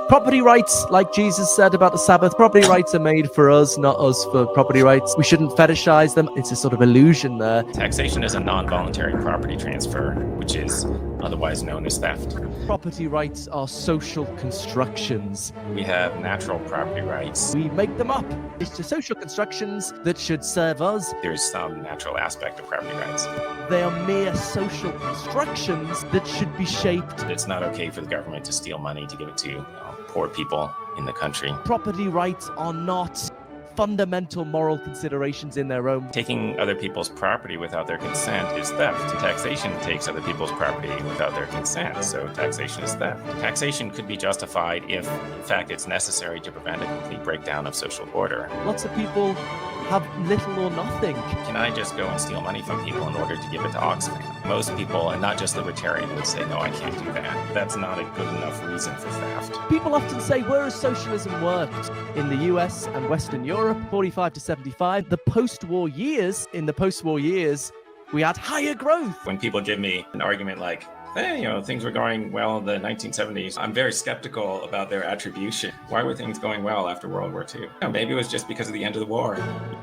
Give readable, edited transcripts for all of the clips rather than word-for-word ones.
Property rights, like Jesus said about the Sabbath, property rights are made for us, not us for property rights. We shouldn't fetishize them. It's a sort of illusion there. Taxation is a non-voluntary property transfer, which is otherwise known as theft. Property rights are social constructions. We have natural property rights. We make them up. It's the social constructions that should serve us. There's some natural aspect of property rights. They are mere social constructions that should be shaped. It's not okay for the government to steal money to give it to poor people in the country. Property rights are not fundamental moral considerations in their own. Taking other people's property without their consent is theft. Taxation takes other people's property without their consent, so taxation is theft. Taxation could be justified if, in fact, it's necessary to prevent a complete breakdown of social order. Lots of people have little or nothing. Can I just go and steal money from people in order to give it to Oxfam? Most people, and not just libertarian, would say, no, I can't do that. That's not a good enough reason for theft. People often say, where has socialism worked? In the US and Western Europe, 45 to 75. The post-war years, we had higher growth. When people give me an argument like, hey, things were going well in the 1970s, I'm very skeptical about their attribution. Why were things going well after World War II? Maybe it was just because of the end of the war.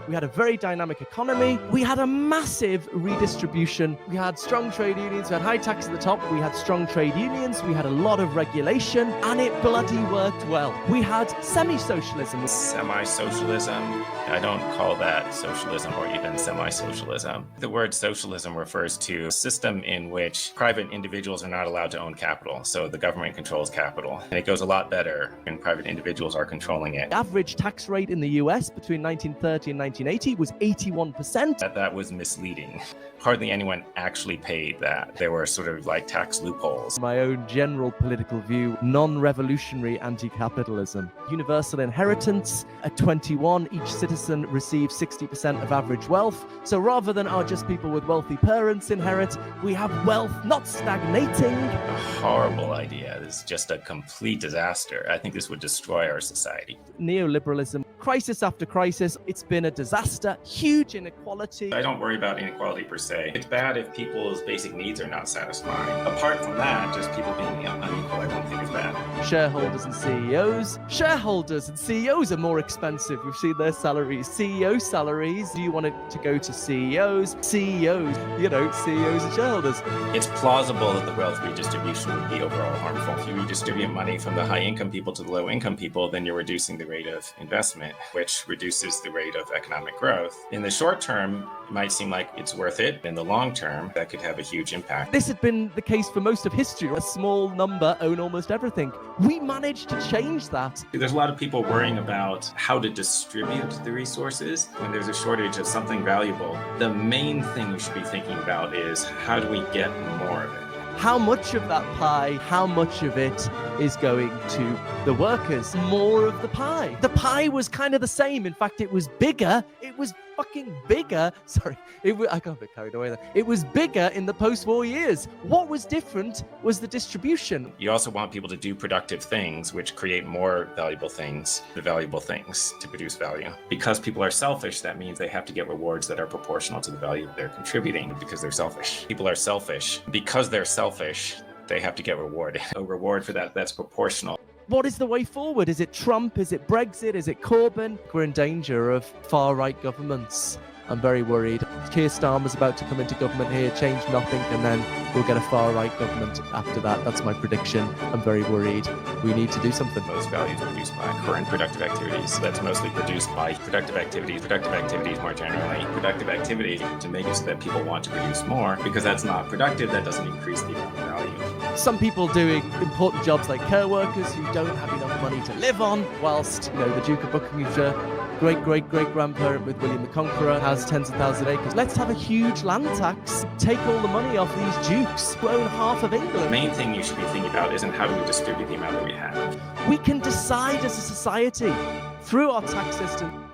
We had a very dynamic economy. We had a massive redistribution. We had strong trade unions. We had high tax at the top. We had strong trade unions. We had a lot of regulation, and it bloody worked well. We had semi-socialism. Semi-socialism? I don't call that socialism or even semi-socialism. The word socialism refers to a system in which private individuals are not allowed to own capital. So the government controls capital. And it goes a lot better when private individuals are controlling it. The average tax rate in the US between 1930 and 1980 was 81%. That was misleading. Hardly anyone actually paid that. There were sort of like tax loopholes. My own general political view, non-revolutionary anti-capitalism. Universal inheritance. At 21, each citizen receives 60% of average wealth. So rather than just people with wealthy parents inherit, we have wealth not stagnating. A horrible idea. This is just a complete disaster. I think this would destroy our society. Neoliberalism, crisis after crisis, it's been a disaster. Huge inequality. I don't worry about inequality per se. It's bad if people's basic needs are not satisfied. Apart from that, just people being unequal, I don't think is bad. Shareholders and CEOs. Shareholders and CEOs are more expensive. We've seen their salaries. CEO salaries. Do you want it to go to CEOs? CEOs, CEOs and shareholders. It's plausible that the wealth redistribution would be overall harmful. If you redistribute money from the high-income people to the low-income people, then you're reducing the rate of investment, which reduces the rate of economic growth. In the short term, it might seem like it's worth it. In the long term, that could have a huge impact. This had been the case for most of history. A small number own almost everything. We managed to change that. There's a lot of people worrying about how to distribute the resources when there's a shortage of something valuable. The main thing you should be thinking about is how do we get more of it? How much of that pie, how much of it is going to the workers? More of the pie. The pie was kind of the same. In fact, it was bigger. It was fucking bigger. Sorry, I got a bit carried away there. It was bigger in the post-war years. What was different was the distribution. You also want people to do productive things, which create more valuable things, the valuable things to produce value. Because people are selfish, that means they have to get rewards that are proportional to the value they're contributing because they're selfish. People are selfish. Because they're selfish, they have to get rewarded. A reward for that's proportional. What is the way forward? Is it Trump? Is it Brexit? Is it Corbyn? We're in danger of far-right governments. I'm very worried. Keir Starmer's about to come into government here, change nothing, and then we'll get a far-right government after that. That's my prediction. I'm very worried. We need to do something. Most value is produced by current productive activities. That's mostly produced by productive activities more generally. Productive activity to make it so that people want to produce more, because that's not productive, that doesn't increase the amount of value. Some people doing important jobs like care workers who don't have enough money to live on, whilst, the Duke of Buckinghamshire, great-great-great-grandparent with William the Conqueror, has tens of thousands of acres. Let's have a huge land tax, take all the money off these dukes who own half of England. The main thing you should be thinking about isn't how do we distribute the amount that we have. We can decide as a society through our tax system